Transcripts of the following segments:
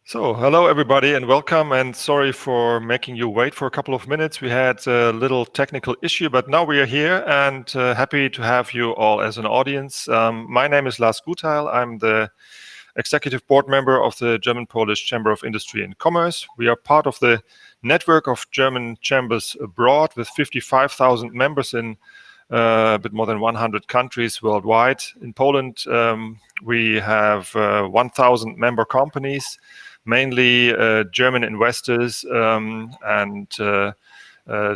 So, hello everybody and welcome, and sorry for making you wait for a couple of minutes. We had a little technical issue, but now we are here and happy to have you all as an audience. My name is Lars Gutheil. I'm the executive board member of the German-Polish Chamber of Industry and Commerce. We are part of the network of German chambers abroad with 55,000 members in a bit more than 100 countries worldwide. In Poland, we have 1,000 member companies, mainly German investors, and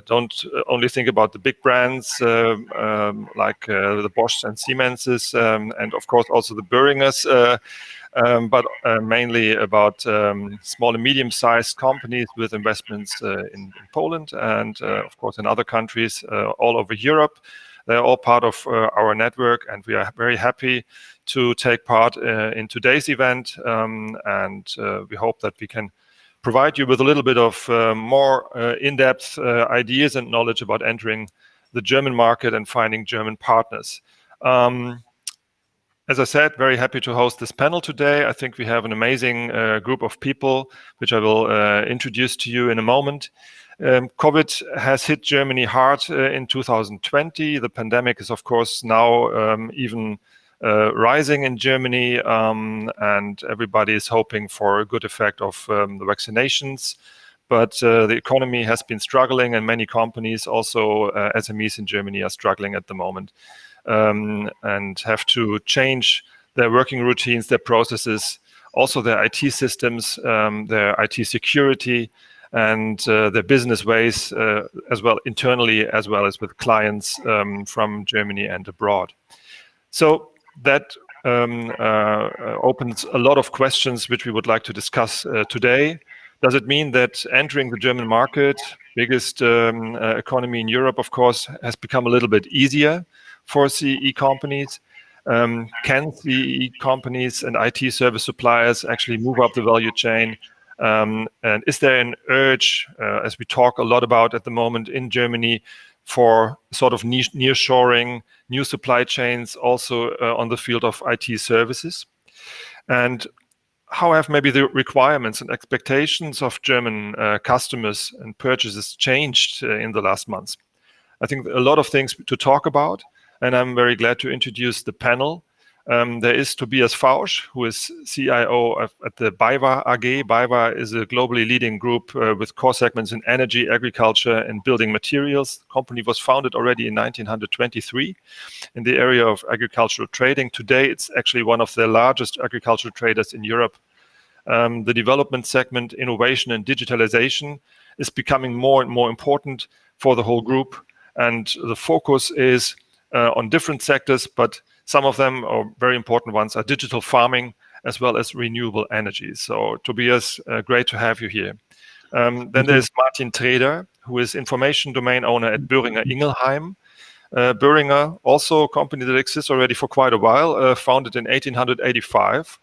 don't only think about the big brands like the Bosch and Siemenses, and of course also the Boehringers, but mainly about small and medium-sized companies with investments in Poland and of course in other countries all over Europe. They're all part of our network, and we are very happy to take part in today's event, and we hope that we can provide you with a little bit of more in-depth ideas and knowledge about entering the German market and finding German partners. As I said, very happy to host this panel today. I think we have an amazing group of people, which I will introduce to you in a moment. COVID has hit Germany hard in 2020. The pandemic is, of course, now even rising in Germany, and everybody is hoping for a good effect of the vaccinations. But the economy has been struggling, and many companies, also SMEs in Germany, are struggling at the moment and have to change their working routines, their processes, also their IT systems, their IT security, and their business ways as well internally as well as with clients from Germany and abroad. So that opens a lot of questions which we would like to discuss today. Does it mean that entering the German market, biggest economy in Europe, of course, has become a little bit easier for CEE companies? Can CEE companies and IT service suppliers actually move up the value chain? And is there an urge, as we talk a lot about at the moment in Germany, for sort of nearshoring, new supply chains also on the field of IT services? And how have maybe the requirements and expectations of German customers and purchases changed in the last months? I think a lot of things to talk about, and I'm very glad to introduce the panel. There is Tobias Fausch, who is CIO at the BayWa AG. BayWa is a globally leading group with core segments in energy, agriculture, and building materials. The company was founded already in 1923 in the area of agricultural trading. Today, it's actually one of the largest agricultural traders in Europe. The development segment, innovation and digitalization, is becoming more and more important for the whole group. And the focus is on different sectors, but some of them, or very important ones, are digital farming as well as renewable energy. So Tobias, great to have you here. Then there's Martin Treder, who is information domain owner at Boehringer Ingelheim. Boehringer, also a company that exists already for quite a while, founded in 1885.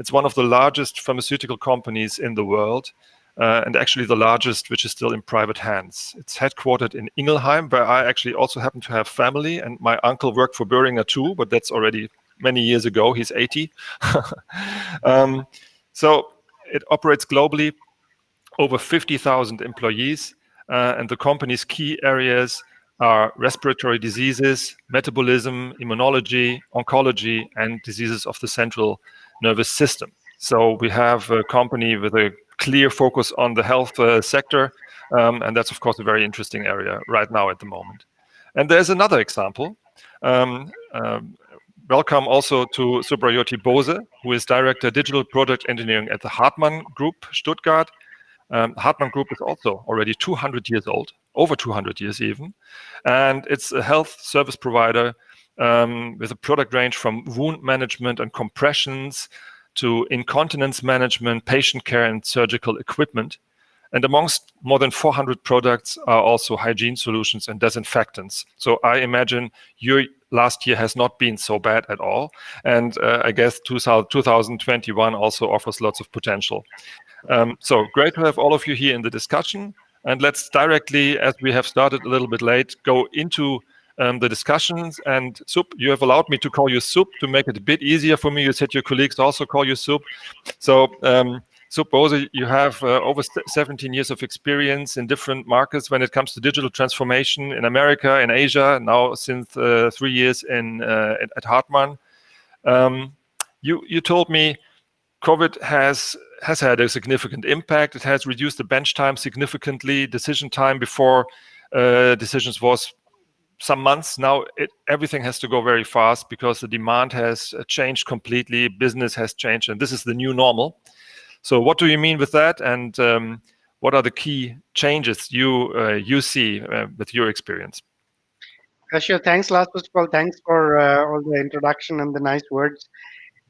It's one of the largest pharmaceutical companies in the world, and actually the largest which is still in private hands. It's headquartered in Ingelheim, where I actually also happen to have family, and my uncle worked for Boehringer too, but that's already many years ago. He's 80. So it operates globally, over 50,000 employees, and the company's key areas are respiratory diseases, metabolism, immunology, oncology, and diseases of the central nervous system. So we have a company with a clear focus on the health sector, and that's of course a very interesting area right now at the moment. And there's another example. Welcome also to Subhrajyoti Bose, who is Director Digital Product Engineering at the HARTMANN Group, Stuttgart. HARTMANN Group is also already 200 years old, over 200 years even, and it's a health service provider with a product range from wound management and compressions to incontinence management, patient care, and surgical equipment. And amongst more than 400 products are also hygiene solutions and disinfectants. So I imagine your last year has not been so bad at all. And I guess 2021 also offers lots of potential. So great to have all of you here in the discussion. And let's directly, as we have started a little bit late, go into the discussions. And Sub, you have allowed me to call you Sub to make it a bit easier for me. You said your colleagues also call you Sub. So So Bose, you have over 17 years of experience in different markets when it comes to digital transformation in America, in Asia, now since 3 years at HARTMANN. You told me COVID has had a significant impact. It has reduced the bench time significantly. Decision time before decisions was some months. Now everything has to go very fast because the demand has changed completely. Business has changed, and this is the new normal. So what do you mean with that? And what are the key changes you see with your experience? Sure. Thanks, Lars. First of all, thanks for all the introduction and the nice words.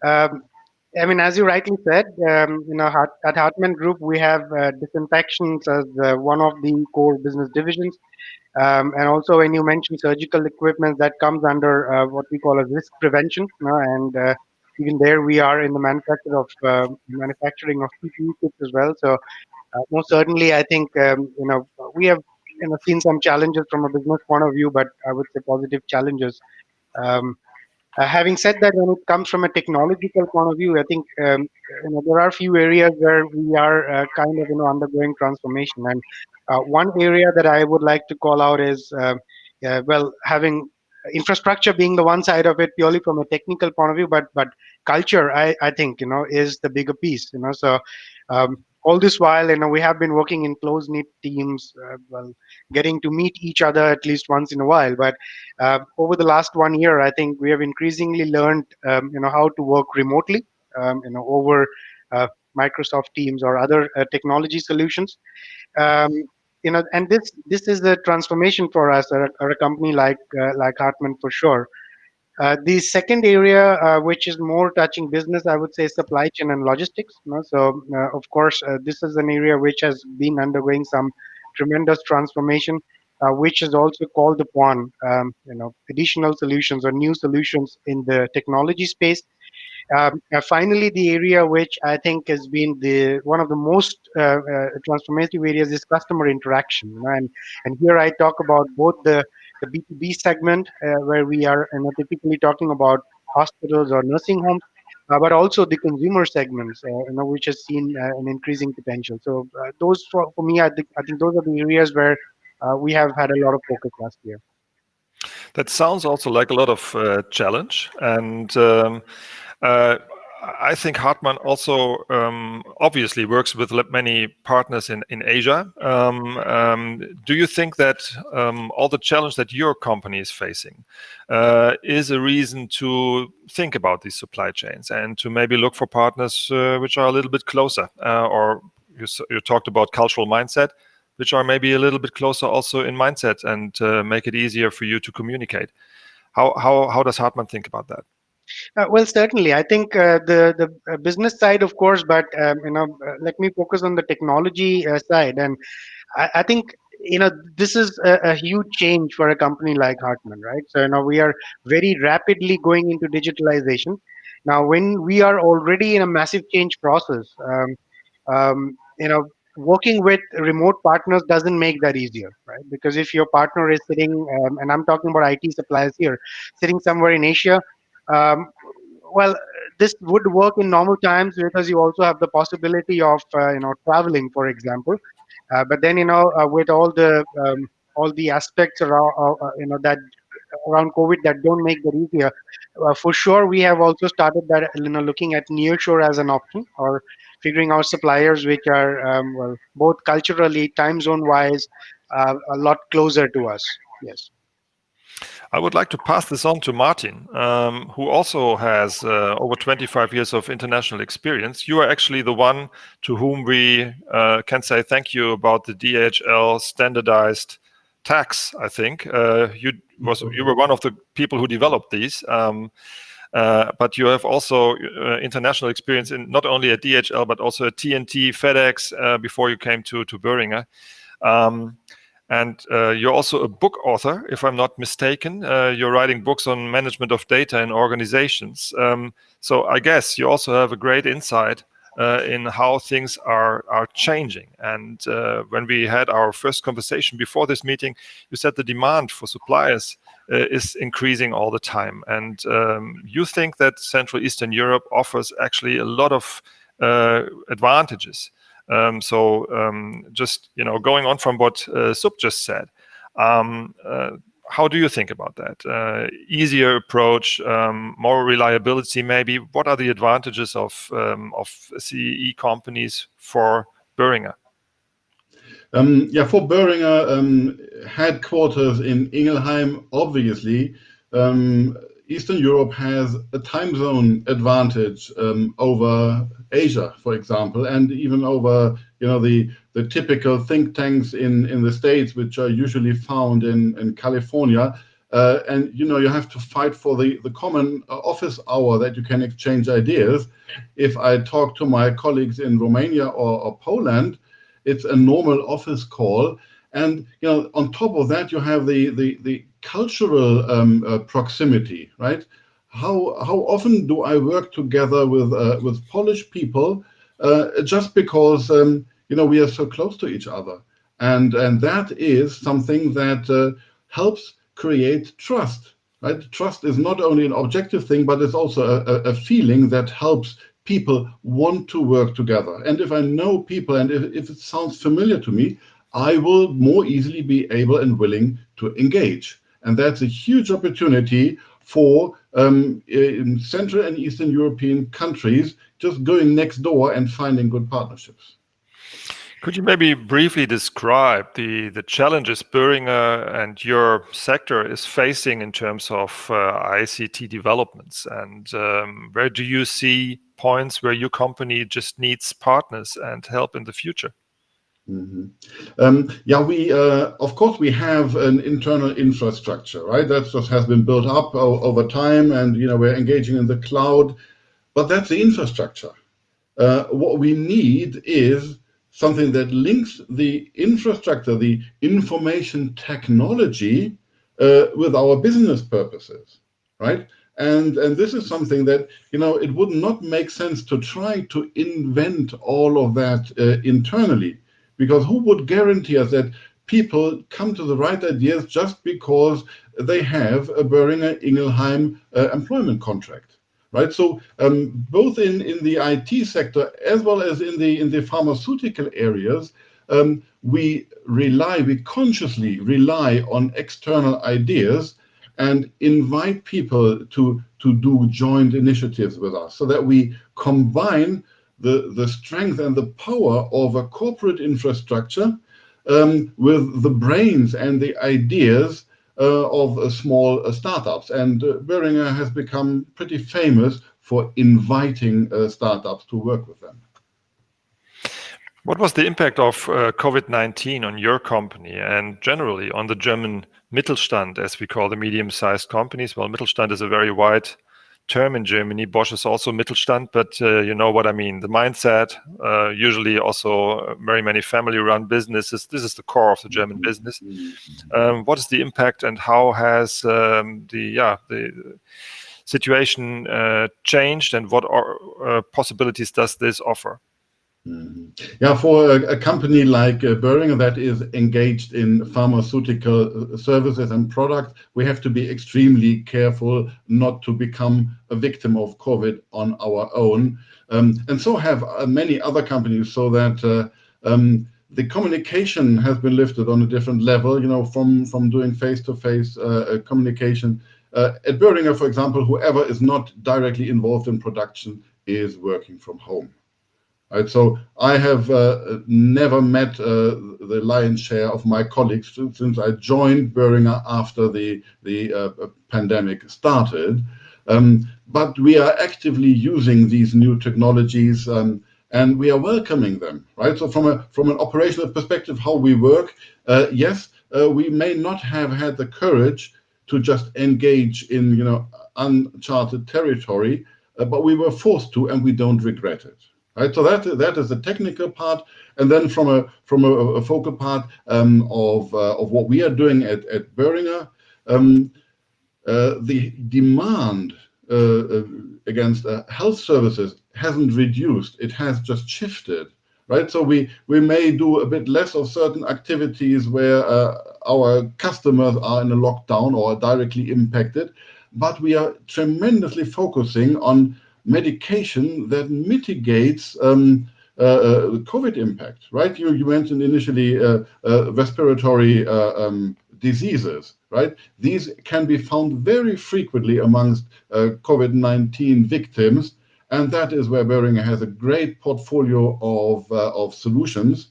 I mean, as you rightly said, at HARTMANN Group, we have disinfections as one of the core business divisions. And also, when you mention surgical equipment, that comes under what we call as risk prevention. And even there, we are in the manufacturing of PPE kits as well. So, most certainly, I think we have seen some challenges from a business point of view, but I would say positive challenges. Having said that, when it comes from a technological point of view, I think there are a few areas where we are kind of undergoing transformation. And one area that I would like to call out is having infrastructure being the one side of it purely from a technical point of view, but culture, I think is the bigger piece. So all this while, we have been working in close-knit teams, getting to meet each other at least once in a while. But over the last 1 year, I think we have increasingly learned, how to work remotely, over Microsoft Teams or other technology solutions. And this is a transformation for us, or a company like HARTMANN for sure. The second area, which is more touching business, I would say supply chain and logistics. So, of course, this is an area which has been undergoing some tremendous transformation, which is also called upon, additional solutions or new solutions in the technology space. Finally, the area which I think has been one of the most transformative areas is customer interaction. And here I talk about both the B2B segment, where we are typically talking about hospitals or nursing homes, but also the consumer segments, which has seen an increasing potential. So those for me, I think those are the areas where we have had a lot of focus last year. That sounds also like a lot of challenge, and I think HARTMANN also obviously works with many partners in Asia. Do you think that all the challenge that your company is facing is a reason to think about these supply chains and to maybe look for partners which are a little bit closer? Or you talked about cultural mindset, which are maybe a little bit closer also in mindset and make it easier for you to communicate. How does HARTMANN think about that? Well, certainly. I think the business side, of course, but let me focus on the technology side. And I think this is a huge change for a company like HARTMANN, right? So we are very rapidly going into digitalization. Now, when we are already in a massive change process, working with remote partners doesn't make that easier, right? Because if your partner is sitting, and I'm talking about IT suppliers here, sitting somewhere in Asia. Well, this would work in normal times because you also have the possibility of traveling, for example. But then with all the aspects around that around COVID that don't make that easier. For sure, we have also started that looking at nearshore as an option, or figuring out suppliers which are both culturally, time zone wise, a lot closer to us. Yes. I would like to pass this on to Martin, who also has over 25 years of international experience. You are actually the one to whom we can say thank you about the DHL standardized tax, I think. You were one of the people who developed these, but you have also international experience in not only at DHL, but also at TNT, FedEx, before you came to Boehringer. And you're also a book author, if I'm not mistaken. You're writing books on management of data in organizations. So I guess you also have a great insight in how things are changing. And when we had our first conversation before this meeting, you said the demand for suppliers is increasing all the time. And you think that Central Eastern Europe offers actually a lot of advantages. Just going on from what Sub just said, how do you think about that? Easier approach, more reliability, maybe. What are the advantages of CEE companies for Boehringer? For Boehringer, headquarters in Ingelheim, obviously, Eastern Europe has a time zone advantage over Asia, for example, and even over the typical think tanks in the States, which are usually found in California. And you have to fight for the common office hour that you can exchange ideas. If I talk to my colleagues in Romania or Poland, it's a normal office call. And on top of that, you have the cultural proximity, right? How often do I work together with Polish people just because we are so close to each other, and that is something that helps create trust, right? Trust is not only an objective thing, but it's also a feeling that helps people want to work together. And if I know people and if it sounds familiar to me, I will more easily be able and willing to engage. And that's a huge opportunity for in Central and Eastern European countries, just going next door and finding good partnerships. Could you maybe briefly describe the challenges Boehringer and your sector is facing in terms of ICT developments, and where do you see points where your company just needs partners and help in the future? We of course we have an internal infrastructure, right? That just has been built up over time, and we're engaging in the cloud, but that's the infrastructure. What we need is something that links the infrastructure, the information technology, with our business purposes, right? And this is something that it would not make sense to try to invent all of that internally. Because who would guarantee us that people come to the right ideas just because they have a Boehringer Ingelheim employment contract, right? So both in the IT sector as well as in the pharmaceutical areas, we consciously rely on external ideas and invite people to do joint initiatives with us, so that we combine the strength and the power of a corporate infrastructure with the brains and the ideas of small startups. And Boehringer has become pretty famous for inviting startups to work with them. What was the impact of COVID-19 on your company and generally on the German Mittelstand, as we call the medium-sized companies? Well, Mittelstand is a very wide term in Germany. Bosch is also Mittelstand, but you know what I mean. The mindset, usually also very many family-run businesses. This is the core of the German business. What is the impact, and how has the situation changed, and what possibilities does this offer? For a company like Boehringer that is engaged in pharmaceutical services and products, we have to be extremely careful not to become a victim of COVID on our own. And so have many other companies, so that the communication has been lifted on a different level, from doing face-to-face communication. At Boehringer, for example, whoever is not directly involved in production is working from home. Right, so I have never met the lion's share of my colleagues since I joined Boehringer after the pandemic started. But we are actively using these new technologies, and we are welcoming them. Right, so from an operational perspective, how we work, yes, we may not have had the courage to just engage in uncharted territory, but we were forced to, and we don't regret it. Right, so that is the technical part, and then from a focal part of what we are doing at Boehringer, the demand against health services hasn't reduced; it has just shifted. Right, so we may do a bit less of certain activities where our customers are in a lockdown or directly impacted, but we are tremendously focusing on medication that mitigates the COVID impact, right? You mentioned initially respiratory diseases, right? These can be found very frequently amongst COVID-19 victims, and that is where Boehringer has a great portfolio of solutions.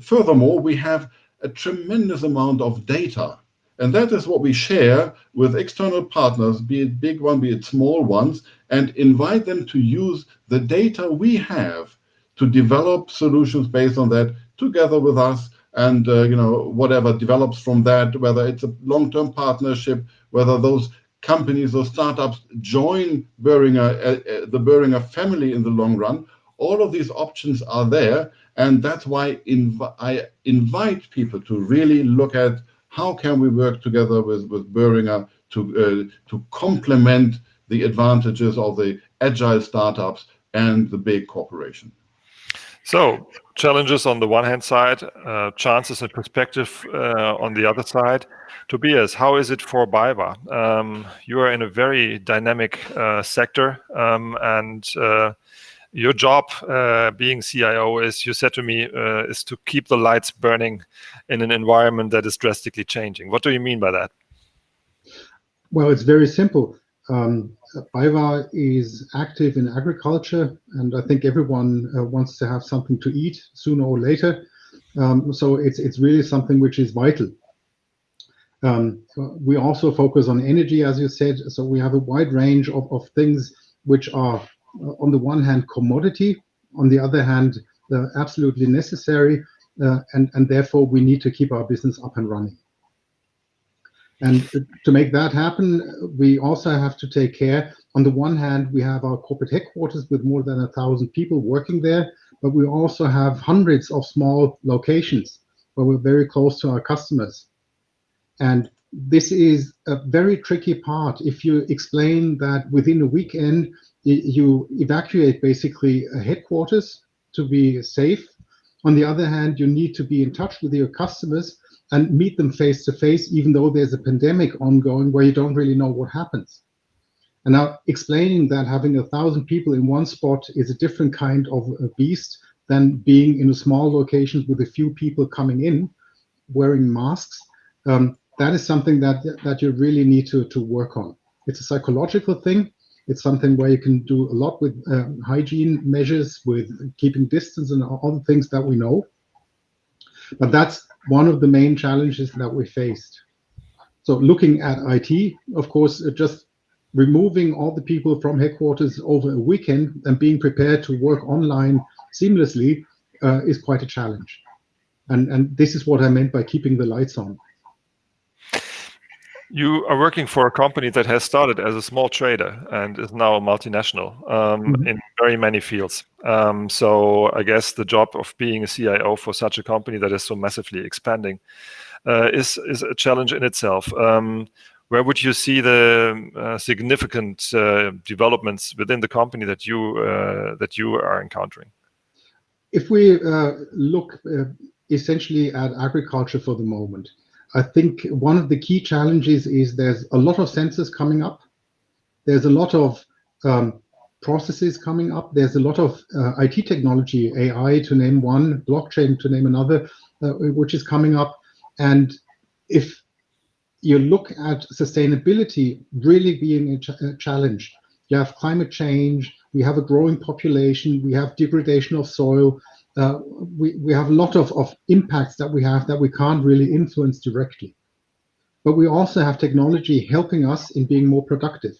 Furthermore, we have a tremendous amount of data, and that is what we share with external partners, be it big one, be it small ones, and invite them to use the data we have to develop solutions based on that together with us. And whatever develops from that, whether it's a long-term partnership, whether those companies or startups join Boehringer, the Boehringer family in the long run, all of these options are there. And that's why I invite people to really look at how can we work together with Boehringer to complement the advantages of the agile startups and the big corporation. So challenges on the one hand side, chances and perspective on the other side. Tobias, how is it for BayWa? You are in a very dynamic sector, and your job being CIO is, you said to me, is to keep the lights burning in an environment that is drastically changing. What do you mean by that? Well, it's very simple. BayWa is active in agriculture, and I think everyone wants to have something to eat sooner or later. So it's really something which is vital. We also focus on energy, as you said. So we have a wide range of things which are, on the one hand, commodity, on the other hand, absolutely necessary, and therefore we need to keep our business up and running. And to make that happen, we also have to take care. On the one hand, we have our corporate headquarters with more than 1,000 people working there, but we also have hundreds of small locations where we're very close to our customers. And this is a very tricky part. If you explain that within a weekend, you evacuate basically a headquarters to be safe. On the other hand, you need to be in touch with your customers and meet them face to face, even though there's a pandemic ongoing where you don't really know what happens. And now explaining that having 1,000 people in one spot is a different kind of a beast than being in a small location with a few people coming in wearing masks, that is something that you really need to work on. It's a psychological thing. It's something where you can do a lot with hygiene measures, with keeping distance and all the things that we know. But that's one of the main challenges that we faced. So looking at IT, of course, just removing all the people from headquarters over a weekend and being prepared to work online seamlessly is quite a challenge. And this is what I meant by keeping the lights on. You are working for a company that has started as a small trader and is now a multinational in very many fields. So I guess the job of being a CIO for such a company that is so massively expanding is a challenge in itself. Where would you see the significant developments within the company that you are encountering? If we look essentially at agriculture for the moment, I think one of the key challenges is there's a lot of sensors coming up. There's a lot of processes coming up. There's a lot of IT technology, AI to name one, blockchain to name another, which is coming up. And if you look at sustainability really being a challenge, you have climate change, we have a growing population, we have degradation of soil, we have a lot of impacts that we can't really influence directly. But we also have technology helping us in being more productive.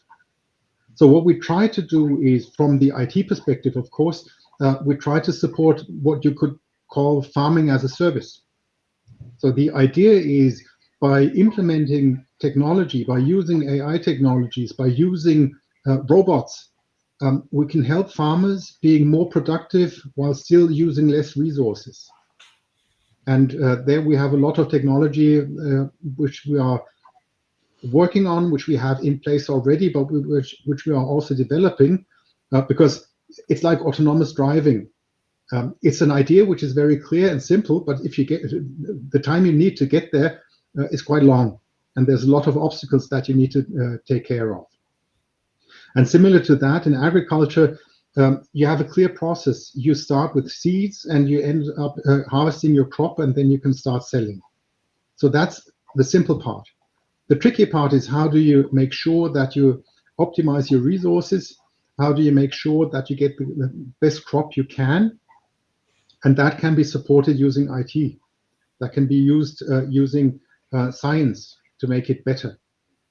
So what we try to do is, from the IT perspective, of course, we try to support what you could call farming as a service. So the idea is, by implementing technology, by using AI technologies, by using robots, we can help farmers being more productive while still using less resources. And there we have a lot of technology which we are working on, which we have in place already, but which we are also developing, because it's like autonomous driving. It's an idea which is very clear and simple, but if you get the time you need to get there is quite long, and there's a lot of obstacles that you need to take care of. And similar to that, in agriculture, you have a clear process. You start with seeds and you end up harvesting your crop, and then you can start selling. So that's the simple part. The tricky part is, how do you make sure that you optimize your resources? How do you make sure that you get the best crop you can? And that can be supported using IT. That can be used using science to make it better.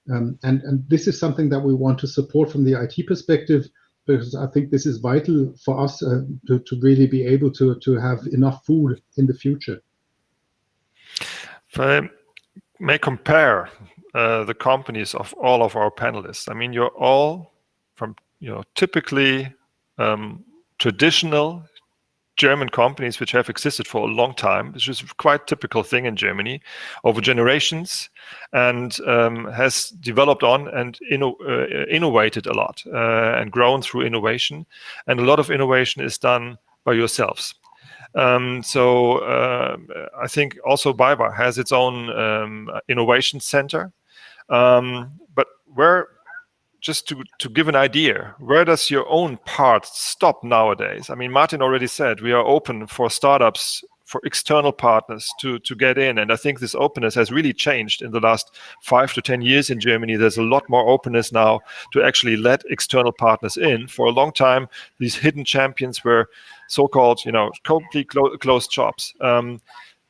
And this is something that we want to support from the IT perspective, because I think this is vital for us to really be able to have enough food in the future. If I may compare the companies of all of our panelists, I mean, you're all from typically traditional German companies which have existed for a long time, which is quite a typical thing in Germany over generations, and has developed on and innovated a lot and grown through innovation. And a lot of innovation is done by yourselves. So I think also BayWa has its own innovation center. But where, just to give an idea, where does your own part stop nowadays? I mean, Martin already said we are open for startups, for external partners to get in. And I think this openness has really changed in the last 5 to 10 years in Germany. There's a lot more openness now to actually let external partners in. For a long time, these hidden champions were so-called, completely closed shops.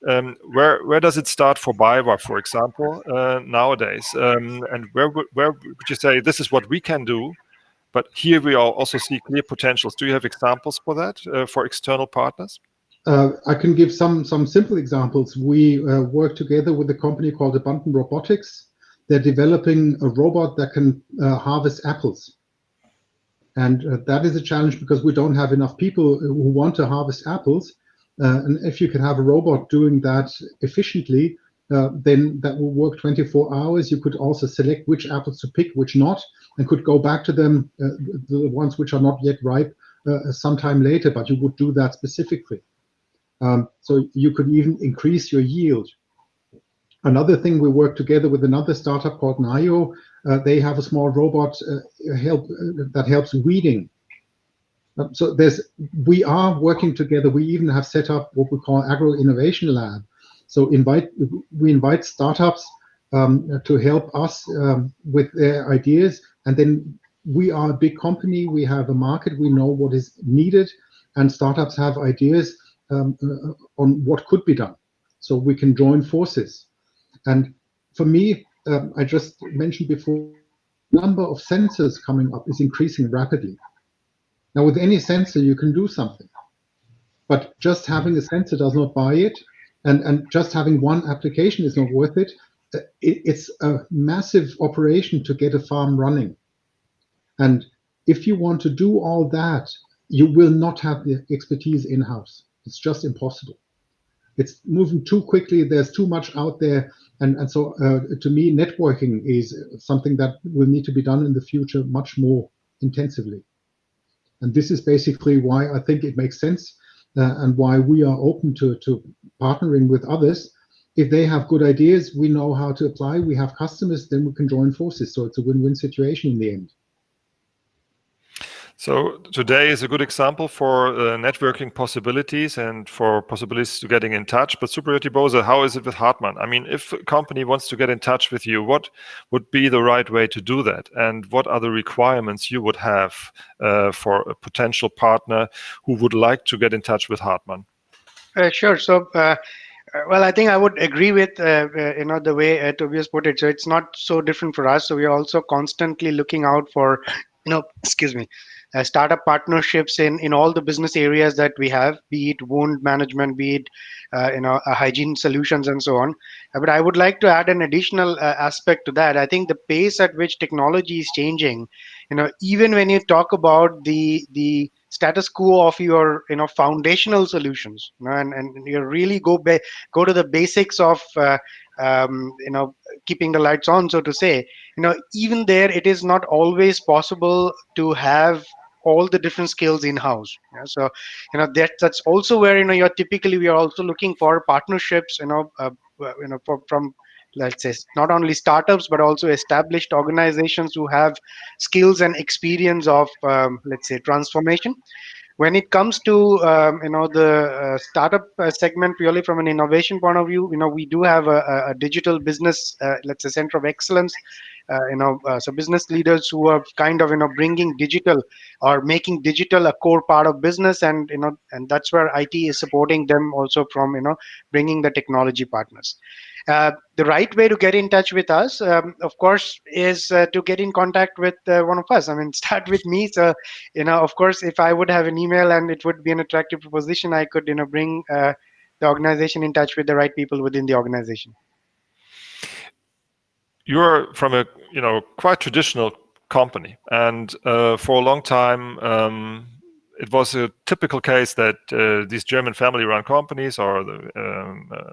Where does it start for BayWa, for example, nowadays? And where would you say this is what we can do, but here we also see clear potentials? Do you have examples for that, for external partners? I can give some simple examples. We work together with a company called Abundant Robotics. They're developing a robot that can harvest apples. And that is a challenge because we don't have enough people who want to harvest apples. And if you can have a robot doing that efficiently, then that will work 24 hours. You could also select which apples to pick, which not, and could go back to them, the ones which are not yet ripe, sometime later, but you would do that specifically. So you could even increase your yield. Another thing, we work together with another startup called Nayo. They have a small robot that helps weeding. So we are working together. We even have set up what we call Agro Innovation Lab. So we invite startups to help us with their ideas. And then we are a big company. We have a market. We know what is needed. And startups have ideas on what could be done. So we can join forces. And for me, I just mentioned before, the number of sensors coming up is increasing rapidly. Now, with any sensor, you can do something, but just having a sensor does not buy it, and just having one application is not worth it. It's a massive operation to get a farm running. And if you want to do all that, you will not have the expertise in-house. It's just impossible. It's moving too quickly. There's too much out there. And so to me, networking is something that will need to be done in the future much more intensively. And this is basically why I think it makes sense and why we are open to partnering with others. If they have good ideas, we know how to apply, we have customers, then we can join forces. So it's a win-win situation in the end. So today is a good example for networking possibilities and for possibilities to getting in touch. But Subhrajyoti, Bose, how is it with HARTMANN? I mean, if a company wants to get in touch with you, what would be the right way to do that? And what are the requirements you would have for a potential partner who would like to get in touch with HARTMANN? Sure. So, well, I think I would agree with the way Tobias put it. So it's not so different for us. So we are also constantly looking out for startup partnerships in all the business areas that we have, be it wound management, be it hygiene solutions, and so on. But I would like to add an additional aspect to that. I think the pace at which technology is changing, even when you talk about the status quo of your foundational solutions, and you really go to the basics of keeping the lights on, so to say, even there it is not always possible to have all the different skills in-house. So that's also where we are also looking for partnerships from let's say, not only startups, but also established organizations who have skills and experience of, let's say, transformation. When it comes to the startup segment, purely from an innovation point of view, we do have a digital business, let's say, center of excellence. So business leaders who are kind of bringing digital or making digital a core part of business, and and that's where IT is supporting them also from bringing the technology partners. The right way to get in touch with us, of course, is to get in contact with one of us. I mean, start with me. So, of course, if I would have an email and it would be an attractive proposition, I could, bring the organization in touch with the right people within the organization. You're from a quite traditional company, and for a long time it was a typical case that these German family-run companies or the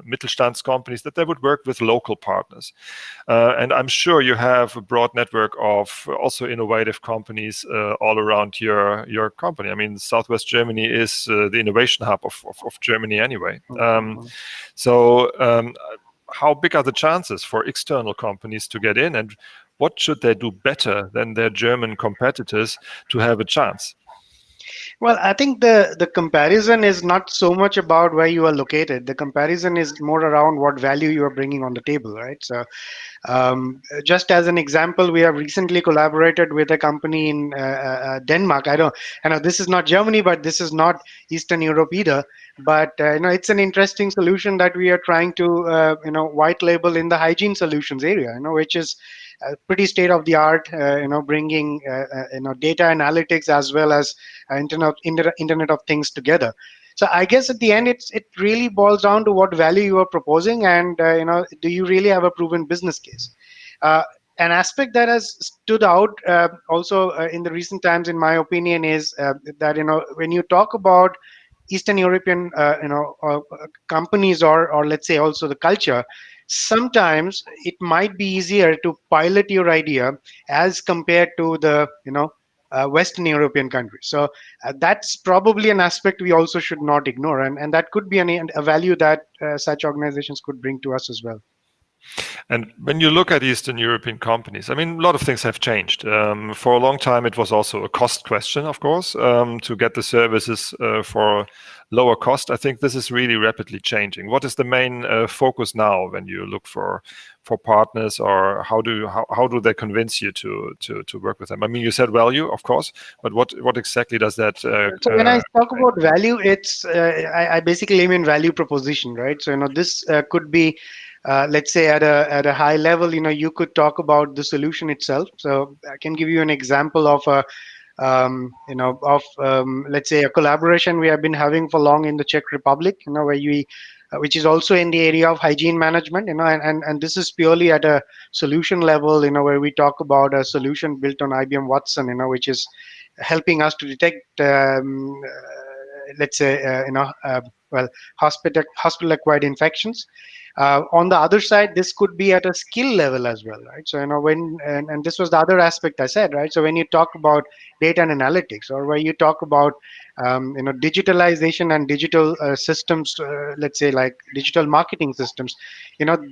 Mittelstands companies, that they would work with local partners. And I'm sure you have a broad network of also innovative companies all around your company. I mean, Southwest Germany is the innovation hub of Germany anyway. How big are the chances for external companies to get in, and what should they do better than their German competitors to have a chance? Well, I think the comparison is not so much about where you are located. The comparison is more around what value you are bringing on the table, right? So, just as an example, we have recently collaborated with a company in Denmark. I know this is not Germany, but this is not Eastern Europe either. But it's an interesting solution that we are trying to white label in the hygiene solutions area, which is pretty state of the art, bringing data analytics as well as Internet of Things together. So I guess at the end, it really boils down to what value you are proposing, and do you really have a proven business case? An aspect that has stood out also in the recent times, in my opinion, is that when you talk about Eastern European companies, or let's say also the culture, sometimes it might be easier to pilot your idea as compared to the Western European countries. So that's probably an aspect we also should not ignore, and that could be a value that such organizations could bring to us as well. And when you look at Eastern European companies, I mean, a lot of things have changed. For a long time, it was also a cost question, of course, to get the services for lower cost. I think this is really rapidly changing. What is the main focus now when you look for partners, or how do they convince you to work with them? I mean, you said value, of course, but what exactly does that? So when I talk about value, it's I basically mean value proposition, right? So this could be. Let's say at a high level, you could talk about the solution itself. So I can give you an example of let's say a collaboration we have been having for long in the Czech Republic, where which is also in the area of hygiene management, and this is purely at a solution level, where we talk about a solution built on IBM Watson, which is helping us to detect, let's say, hospital-acquired infections. On the other side, this could be at a skill level as well, right? So and this was the other aspect I said, right? So when you talk about data and analytics, or where you talk about digitalization and digital systems, let's say like digital marketing systems,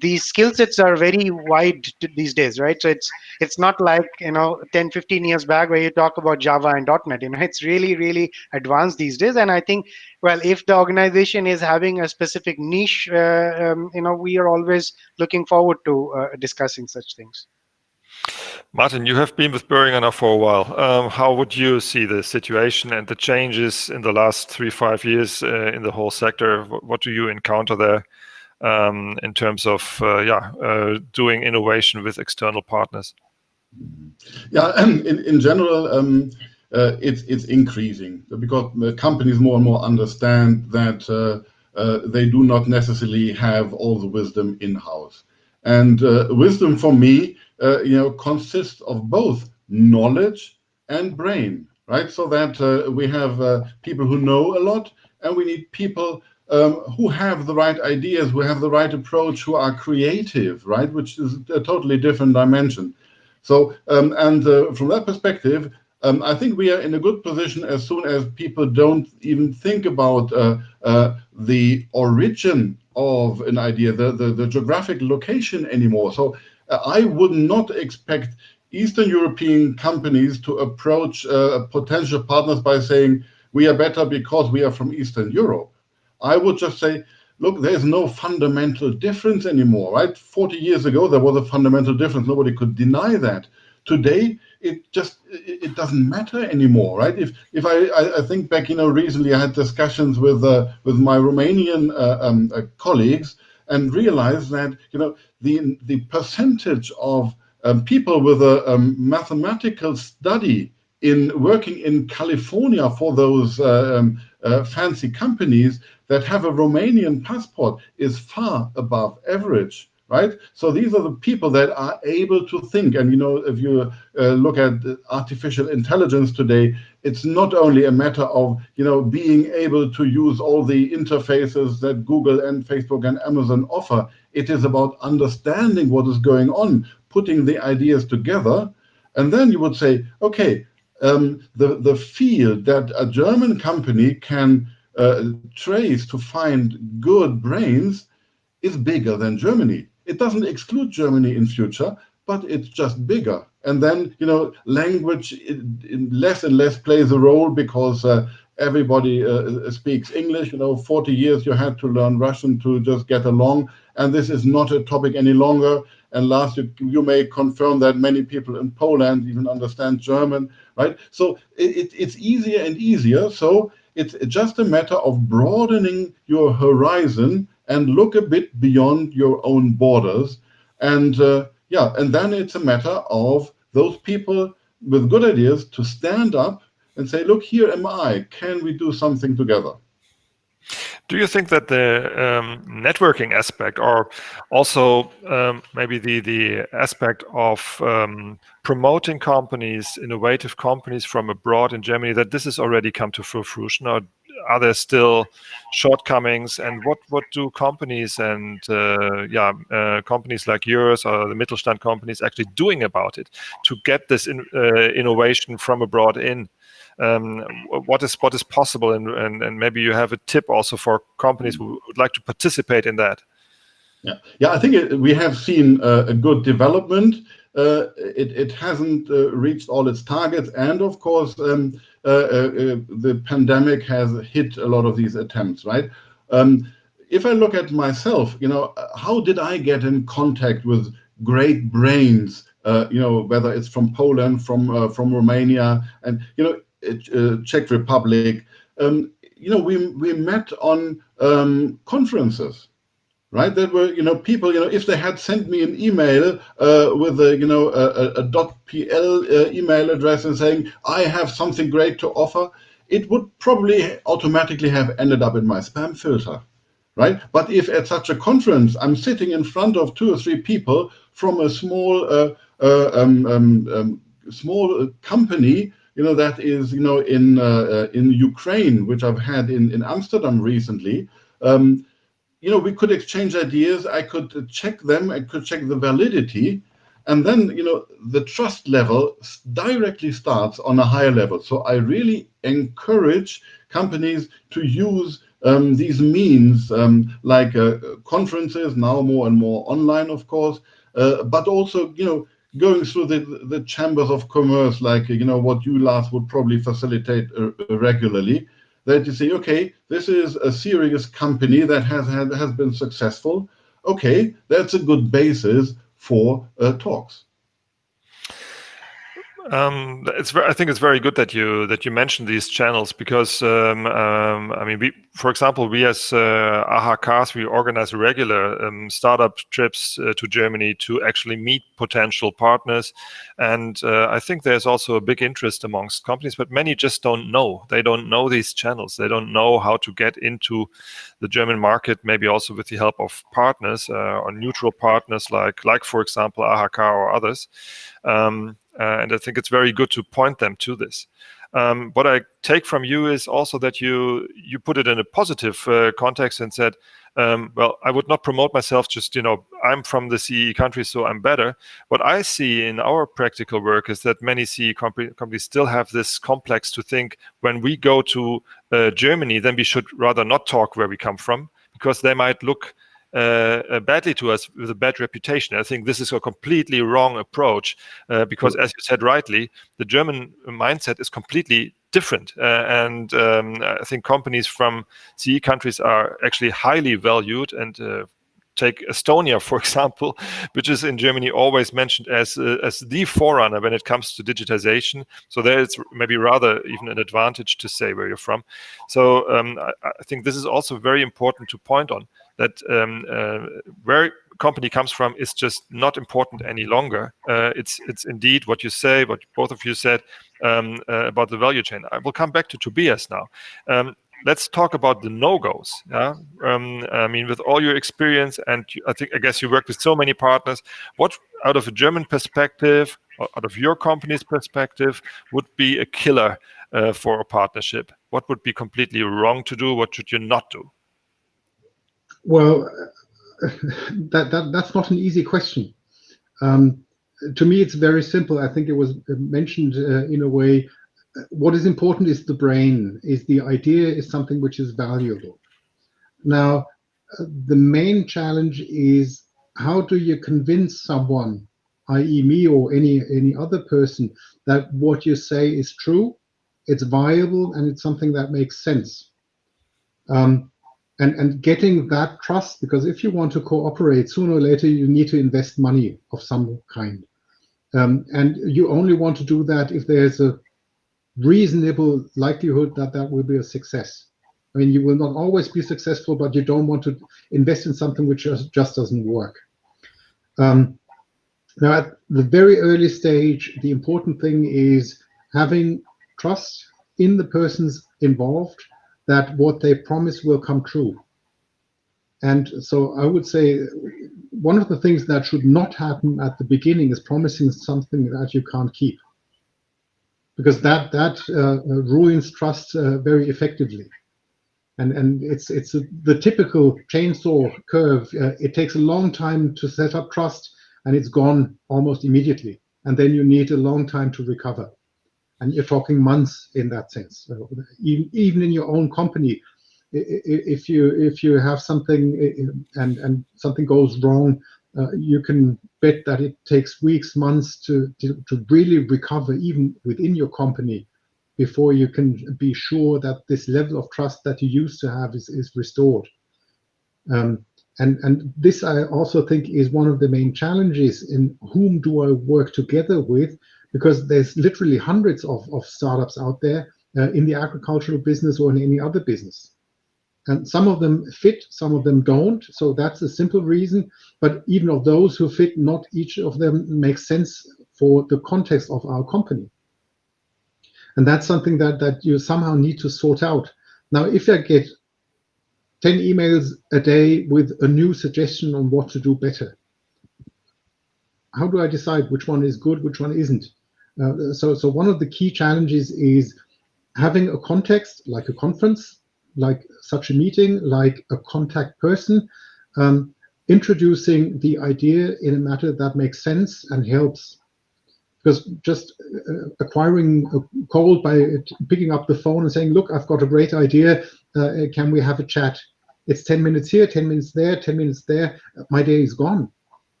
these skill sets are very wide these days, right? So it's not like 10-15 years back where you talk about Java and .NET. It's really, really advanced these days. And I think, well, if the organization is having a specific niche, we are always looking forward to discussing such things. Martin, you have been with Boehringer now for a while. How would you see the situation and the changes in the last 3-5 years in the whole sector? What do you encounter there in terms of doing innovation with external partners? Yeah, in general, it's increasing, because companies more and more understand that they do not necessarily have all the wisdom in-house. And wisdom for me, consists of both knowledge and brain, right? So that we have people who know a lot, and we need people who have the right ideas, who have the right approach, who are creative, right? Which is a totally different dimension. So, from that perspective, I think we are in a good position as soon as people don't even think about the origin of an idea, the geographic location anymore. So I would not expect Eastern European companies to approach potential partners by saying, we are better because we are from Eastern Europe. I would just say, look, there's no fundamental difference anymore, right? 40 years ago, there was a fundamental difference. Nobody could deny that. Today, it doesn't matter anymore, right? If I think back, recently I had discussions with my Romanian colleagues and realized that, the percentage of people with a mathematical study in working in California for those fancy companies that have a Romanian passport is far above average, right? So these are the people that are able to think. And, if you look at artificial intelligence today, it's not only a matter of, being able to use all the interfaces that Google and Facebook and Amazon offer. It is about understanding what is going on, putting the ideas together. And then you would say, okay, the field that a German company can trace to find good brains is bigger than Germany. It doesn't exclude Germany in future, but it's just bigger. And then, language in less and less plays a role because everybody speaks English. 40 years you had to learn Russian to just get along. And this is not a topic any longer. And Lars, you may confirm that many people in Poland even understand German, right? So it's easier and easier. So it's just a matter of broadening your horizon and look a bit beyond your own borders. And and then it's a matter of those people with good ideas to stand up and say, look, here am I. Can we do something together? Do you think that the networking aspect, or also maybe the aspect of promoting companies, innovative companies from abroad in Germany, that this has already come to fruition, or are there still shortcomings? And what do companies and companies like yours or the Mittelstand companies actually doing about it to get this innovation from abroad in? What is possible, and maybe you have a tip also for companies who would like to participate in that. I think we have seen a good development. It hasn't reached all its targets, and of course the pandemic has hit a lot of these attempts, right? If I look at myself, how did I get in contact with great brains, whether it's from Poland, from Romania, and Czech Republic, we met on conferences, right? That were, people, if they had sent me an email with a .pl email address and saying, I have something great to offer, it would probably automatically have ended up in my spam filter, right? But if at such a conference, I'm sitting in front of 2 or 3 people from a small company, that is, in Ukraine, which I've had in Amsterdam recently, we could exchange ideas. I could check them. I could check the validity. And then, the trust level directly starts on a higher level. So I really encourage companies to use these means like conferences, now more and more online, of course, but also, going through the chambers of commerce, like, what you, Lars, would probably facilitate regularly, that you say, okay, this is a serious company that has been successful. Okay, that's a good basis for talks. I think it's very good that you mentioned these channels, because for example, we as AHA Cars, we organize regular startup trips to Germany to actually meet potential partners, and I think there's also a big interest amongst companies, but many just don't know. They don't know these channels. They don't know how to get into the German market, maybe also with the help of partners or neutral partners like for example AHA Car or others. And I think it's very good to point them to this. What I take from you is also that you put it in a positive context and said, well, I would not promote myself just, I'm from the CEE country, so I'm better. What I see in our practical work is that many CEE companies still have this complex to think, when we go to Germany, then we should rather not talk where we come from, because they might look badly to us with a bad reputation. I think this is a completely wrong approach because, as you said rightly, the German mindset is completely different. And I think companies from CE countries are actually highly valued. And take Estonia, for example, which is in Germany always mentioned as the forerunner when it comes to digitization. So there it's maybe rather even an advantage to say where you're from. So I think this is also very important to point on, that where a company comes from is just not important any longer. It's indeed what you say, what both of you said about the value chain. I will come back to Tobias now. Let's talk about the no-goes. Yeah? I mean, with all your experience, and I guess you work with so many partners, what, out of a German perspective, or out of your company's perspective, would be a killer for a partnership? What would be completely wrong to do? What should you not do? Well, that's not an easy question. To me, it's very simple. I think it was mentioned in a way. What is important is the brain, is the idea, is something which is valuable. Now, the main challenge is, how do you convince someone, i.e. me or any other person, that what you say is true, it's viable, and it's something that makes sense? And getting that trust, because if you want to cooperate, sooner or later you need to invest money of some kind. And you only want to do that if there's a reasonable likelihood that that will be a success. I mean, you will not always be successful, but you don't want to invest in something which just doesn't work. Now, at the very early stage, the important thing is having trust in the persons involved that what they promise will come true. And so I would say one of the things that should not happen at the beginning is promising something that you can't keep, because that ruins trust very effectively. And it's the typical chainsaw curve. It takes a long time to set up trust, and it's gone almost immediately. And then you need a long time to recover. And you're talking months in that sense. Even in your own company, if you have something and something goes wrong, you can bet that it takes weeks, months to really recover, even within your company, before you can be sure that this level of trust that you used to have is restored. And this, I also think, is one of the main challenges in whom do I work together with, because there's literally hundreds of startups out there in the agricultural business or in any other business. And some of them fit, some of them don't. So that's a simple reason. But even of those who fit, not each of them makes sense for the context of our company. And that's something that you somehow need to sort out. Now, if I get 10 emails a day with a new suggestion on what to do better, how do I decide which one is good, which one isn't? So one of the key challenges is having a context, like a conference, like such a meeting, like a contact person, introducing the idea in a matter that makes sense and helps. Because just acquiring a cold by picking up the phone and saying, look, I've got a great idea, can we have a chat? It's 10 minutes here, 10 minutes there, 10 minutes there, my day is gone.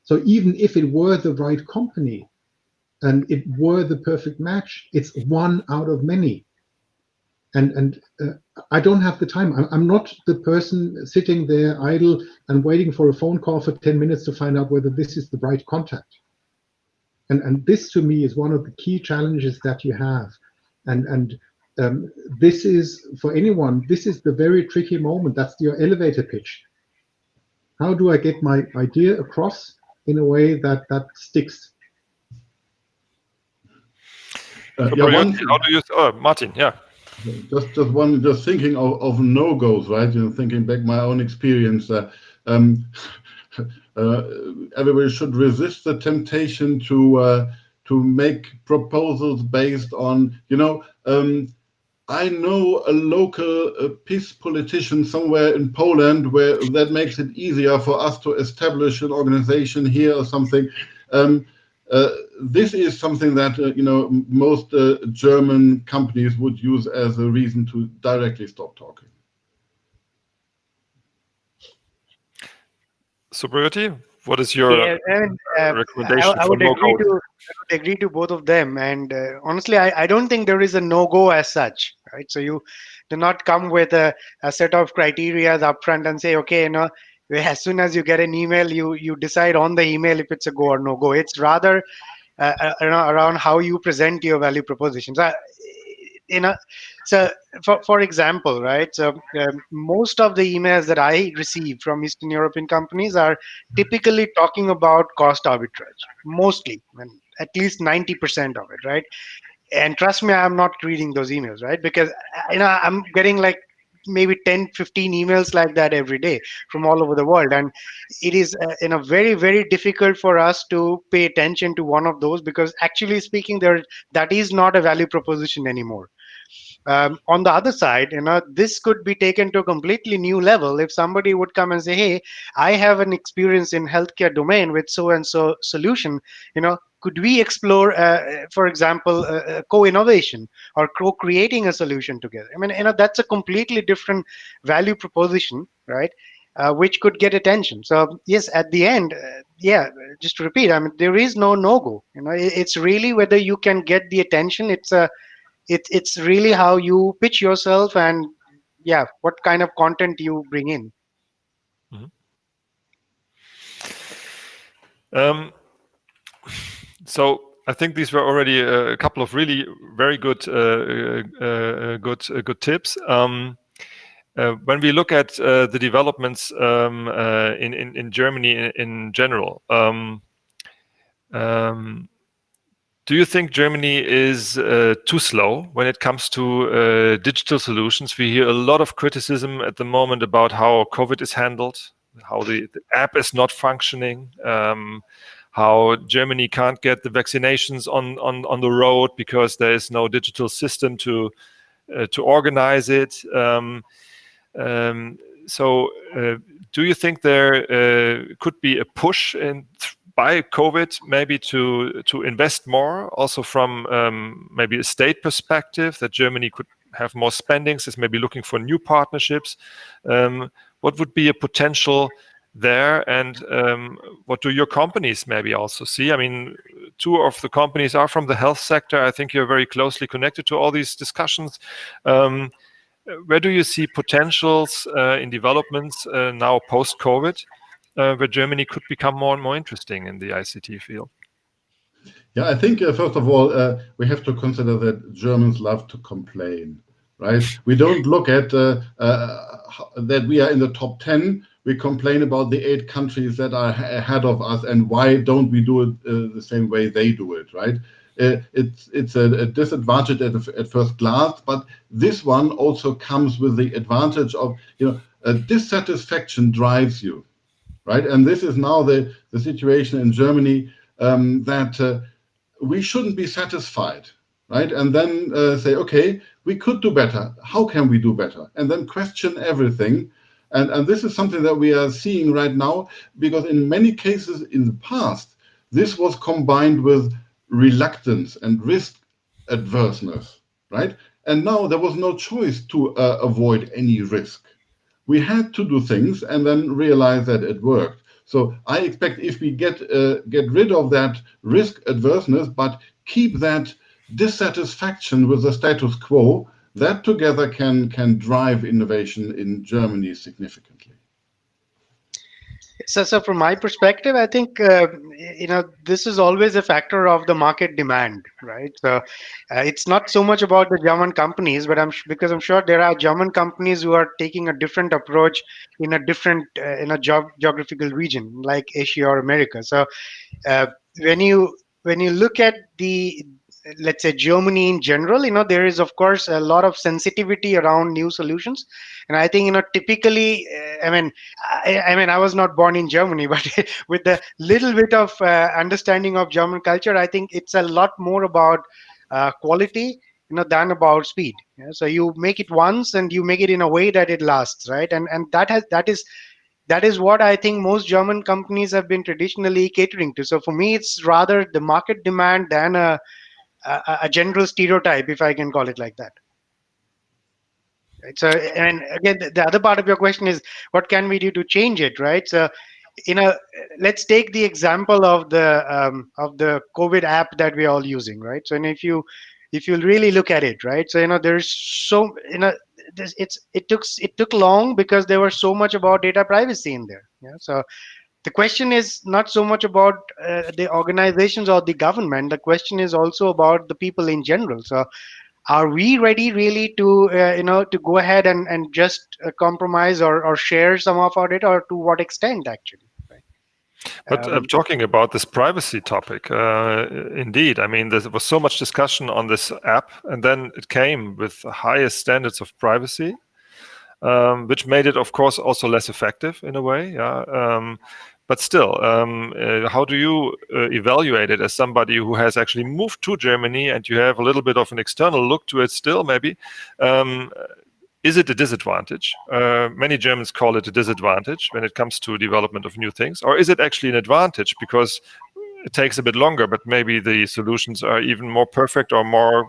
So even if it were the right company and it were the perfect match, it's one out of many. And I don't have the time. I'm not the person sitting there idle and waiting for a phone call for 10 minutes to find out whether this is the right contact. And this, to me, is one of the key challenges that you have. And this is, for anyone, this is the very tricky moment. That's your elevator pitch. How do I get my idea across in a way that sticks? How do you, Martin, yeah. Just thinking of no-goes, right? Thinking back my own experience. Everybody should resist the temptation to make proposals based on, I know a local PiS politician somewhere in Poland where that makes it easier for us to establish an organization here or something. This is something that most German companies would use as a reason to directly stop talking. Subhrajyoti, what is your recommendation I for would no-go? agree to both of them. And honestly, I don't think there is a no-go as such, right? So you do not come with a set of criteria upfront and say, okay, as soon as you get an email, you decide on the email if it's a go or no go. It's rather around how you present your value propositions. You know, so for example, right? So most of the emails that I receive from Eastern European companies are typically talking about cost arbitrage, mostly, and at least 90% of it, right? And trust me, I'm not reading those emails, right? Because I'm getting like maybe 10 15 emails like that every day from all over the world, and it is very very difficult for us to pay attention to one of those, because actually speaking, that is not a value proposition anymore. On the other side, this could be taken to a completely new level if somebody would come and say, hey, I have an experience in healthcare domain with so and so solution. Could we explore, for example, co-innovation or co-creating a solution together? I mean, that's a completely different value proposition, right? Which could get attention. So yes, at the end, just to repeat, I mean, there is no-go. It's really whether you can get the attention. It's really how you pitch yourself, and what kind of content you bring in. So I think these were already a couple of really very good good tips. When we look at the developments in Germany in general, do you think Germany is too slow when it comes to digital solutions? We hear a lot of criticism at the moment about how COVID is handled, how the app is not functioning, how Germany can't get the vaccinations on the road because there is no digital system to organize it. So do you think there could be a push by COVID maybe to invest more, also from maybe a state perspective, that Germany could have more spendings, is maybe looking for new partnerships? What would be a potential there, and what do your companies maybe also see? I mean, two of the companies are from the health sector. I think you're very closely connected to all these discussions. Where do you see potentials in developments now post-COVID, where Germany could become more and more interesting in the ICT field? Yeah, I think first of all, we have to consider that Germans love to complain, right? We don't look at that we are in the top 10. We complain about the 8 countries that are ahead of us, and why don't we do it the same way they do it, right? It's a disadvantage at first glance, but this one also comes with the advantage of, dissatisfaction drives you, right? And this is now the situation in Germany, that we shouldn't be satisfied, right? And then say, okay, we could do better. How can we do better? And then question everything. And this is something that we are seeing right now, because in many cases in the past, this was combined with reluctance and risk adverseness, right? And now there was no choice to avoid any risk. We had to do things and then realize that it worked. So I expect if we get rid of that risk adverseness, but keep that dissatisfaction with the status quo, that together can drive innovation in Germany significantly. So from my perspective, I think this is always a factor of the market demand, right? So it's not so much about the German companies, but because I'm sure there are German companies who are taking a different approach in a different geographical region like Asia or America. So when you look at let's say Germany in general, there is of course a lot of sensitivity around new solutions, and I think typically, I was not born in Germany, but with the little bit of understanding of German culture, I think it's a lot more about quality, than about speed. So you make it once and you make it in a way that it lasts, right? And that is what I think most German companies have been traditionally catering to. So for me, it's rather the market demand than a general stereotype, if I can call it like that. Right. So, and again, the other part of your question is, what can we do to change it, right? So, let's take the example of the COVID app that we're all using, right? So, and if you really look at it, right? So, there's so, it took long because there was so much about data privacy in there. Yeah. So the question is not so much about the organizations or the government. The question is also about the people in general. So are we ready really to to go ahead and just compromise or share some of our data, or to what extent actually? Right? But talking about this privacy topic, indeed, I mean, there was so much discussion on this app, and then it came with the highest standards of privacy, which made it, of course, also less effective in a way. Yeah. But still, how do you evaluate it as somebody who has actually moved to Germany and you have a little bit of an external look to it still, maybe? Is it a disadvantage? Many Germans call it a disadvantage when it comes to development of new things. Or is it actually an advantage because it takes a bit longer, but maybe the solutions are even more perfect or more,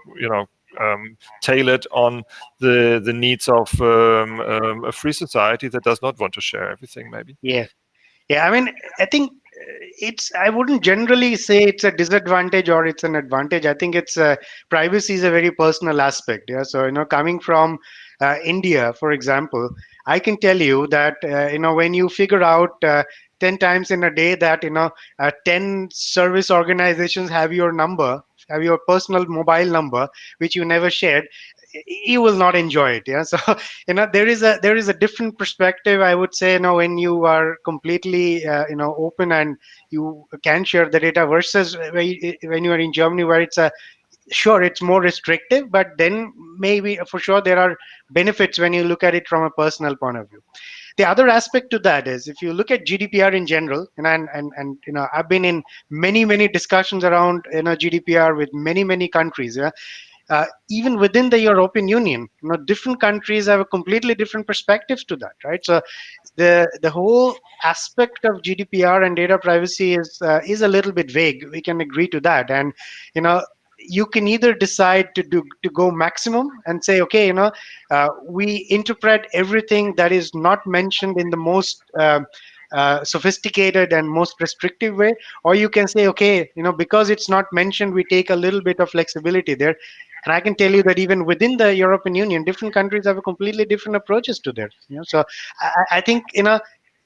tailored on the needs of a free society that does not want to share everything, maybe? Yeah, I mean, I think I wouldn't generally say it's a disadvantage or it's an advantage. I think privacy is a very personal aspect. Yeah. So, coming from India, for example, I can tell you that, when you figure out 10 times in a day that, 10 service organizations have your number, have your personal mobile number, which you never shared, you will not enjoy it. Yeah. So, there is a different perspective, I would say, when you are completely, open and you can share the data versus when you are in Germany, where it's more restrictive, but then maybe for sure there are benefits when you look at it from a personal point of view. The other aspect to that is, if you look at GDPR in general, and I've been in many discussions around GDPR with many countries. Yeah. Even within the European Union, different countries have a completely different perspectives to that, right? So the whole aspect of GDPR and data privacy is a little bit vague. We can agree to that, and you can either decide to go maximum and say, okay, we interpret everything that is not mentioned in the most sophisticated and most restrictive way, or you can say, okay, because it's not mentioned, we take a little bit of flexibility there. And I can tell you that even within the European Union, different countries have a completely different approaches to this. So I think,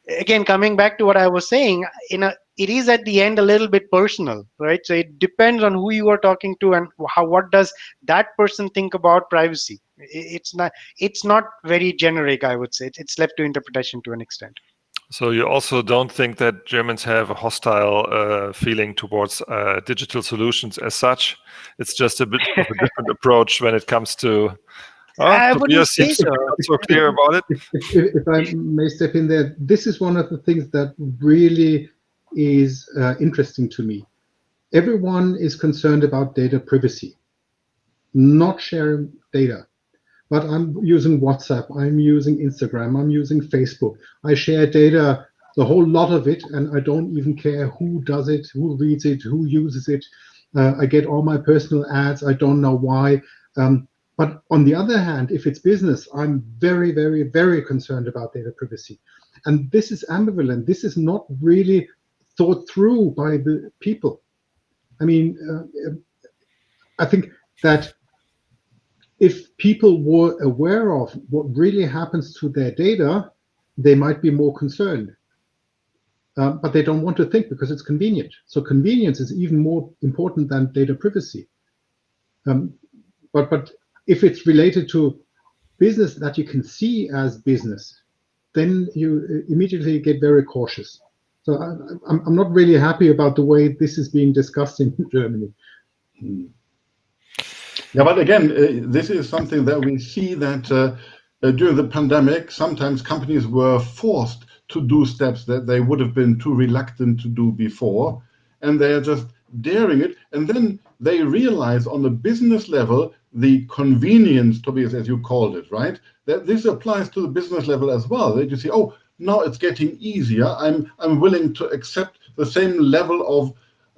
again, coming back to what I was saying, it is at the end a little bit personal, right? So it depends on who you are talking to and what does that person think about privacy. It's not very generic, I would say. It's left to interpretation to an extent. So you also don't think that Germans have a hostile feeling towards digital solutions as such? It's just a bit of a different approach when it comes to... Tobias seems to be not so clear about it. If I may step in there, this is one of the things that really is interesting to me. Everyone is concerned about data privacy, not sharing data. But I'm using WhatsApp, I'm using Instagram, I'm using Facebook. I share data, the whole lot of it, and I don't even care who does it, who reads it, who uses it. I get all my personal ads, I don't know why. But on the other hand, if it's business, I'm very, very, very concerned about data privacy. And this is ambivalent. This is not really thought through by the people. I mean, I think that if people were aware of what really happens to their data, they might be more concerned. But they don't want to think because it's convenient. So convenience is even more important than data privacy. But if it's related to business that you can see as business, then you immediately get very cautious. So I'm not really happy about the way this is being discussed in Germany. Yeah, but again, this is something that we see that during the pandemic, sometimes companies were forced to do steps that they would have been too reluctant to do before, and they are just daring it. And then they realize on the business level, the convenience, Tobias, as you called it, right? That this applies to the business level as well. That you see, oh, now it's getting easier. I'm willing to accept the same level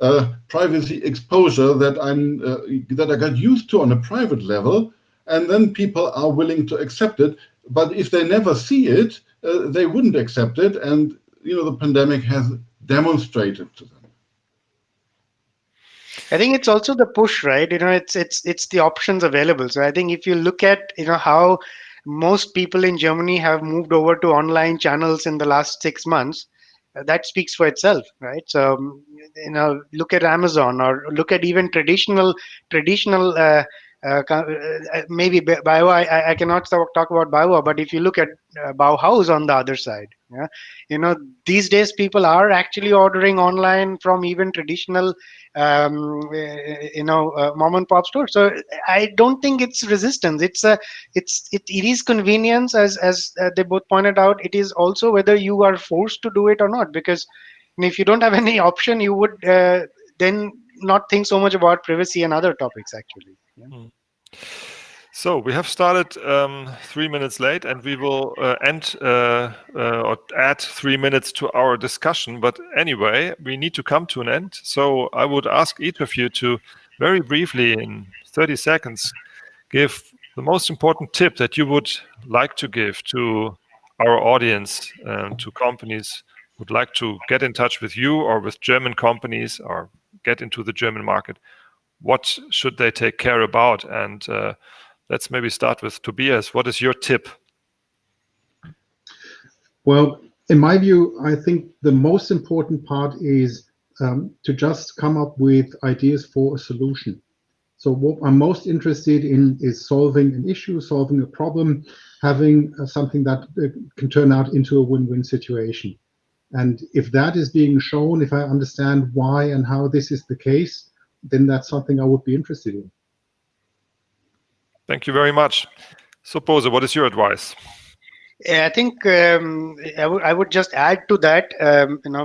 of privacy exposure that I got used to on a private level, and then people are willing to accept it. But if they never see it, they wouldn't accept it, and the pandemic has demonstrated to them. I think it's also the push, right? It's the options available. So I think if you look at how most people in Germany have moved over to online channels in the last 6 months, that speaks for itself, right? So look at Amazon, or look at even traditional maybe BayWa. I cannot talk about BayWa, but if you look at Bauhaus on the other side, these days people are actually ordering online from even traditional mom and pop stores. So I don't think it's resistance. It is convenience, as they both pointed out. It is also whether you are forced to do it or not, because if you don't have any option, you would then not think so much about privacy and other topics, actually. Yeah. So we have started 3 minutes late, and we will end or add 3 minutes to our discussion. But anyway, we need to come to an end. So I would ask each of you to very briefly, in 30 seconds, give the most important tip that you would like to give to our audience, to companies who would like to get in touch with you or with German companies or get into the German market. What should they take care about? And let's maybe start with Tobias. What is your tip? Well, in my view, I think the most important part is to just come up with ideas for a solution. So what I'm most interested in is solving an issue, solving a problem, having something that can turn out into a win-win situation. And if that is being shown, if I understand why and how this is the case, then that's something I would be interested in. Thank you very much. So, Bose, what is your advice? I think I would just add to that.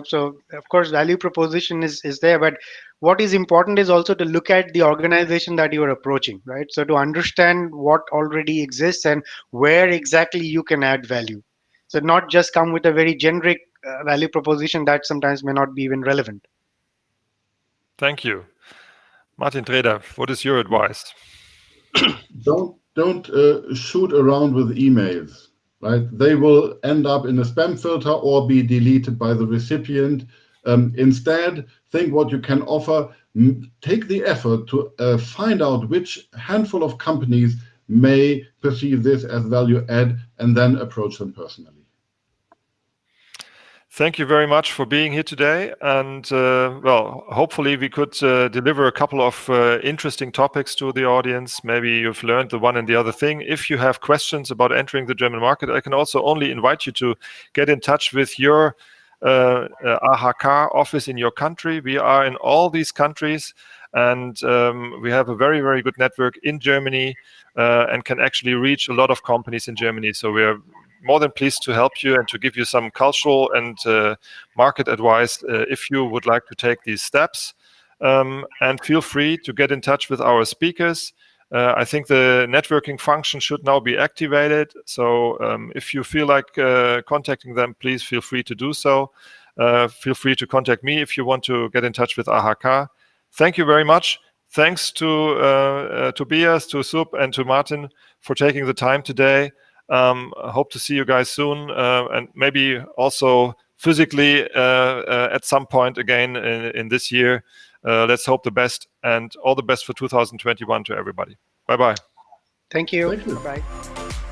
So of course, value proposition is there, but what is important is also to look at the organization that you are approaching, right? So to understand what already exists and where exactly you can add value. So not just come with a very generic value proposition that sometimes may not be even relevant. Thank you. Martin Treder, what is your advice? Don't shoot around with emails, right? They will end up in a spam filter or be deleted by the recipient. Instead, think what you can offer. Take the effort to find out which handful of companies may perceive this as value add, and then approach them personally. Thank you very much for being here today. And well, hopefully we could deliver a couple of interesting topics to the audience. Maybe you've learned the one and the other thing. If you have questions about entering the German market, I can also only invite you to get in touch with your AHK office in your country. We are in all these countries, and we have a very, very good network in Germany and can actually reach a lot of companies in Germany. So we are more than pleased to help you and to give you some cultural and market advice if you would like to take these steps. And feel free to get in touch with our speakers. I think the networking function should now be activated. So if you feel like contacting them, please feel free to do so. Feel free to contact me if you want to get in touch with AHK. Thank you very much. Thanks to Tobias, to Sub, and to Martin for taking the time today. I hope to see you guys soon, and maybe also physically at some point again in this year. Let's hope the best, and all the best for 2021 to everybody. Bye-bye. Thank you. Thank you. Bye-bye.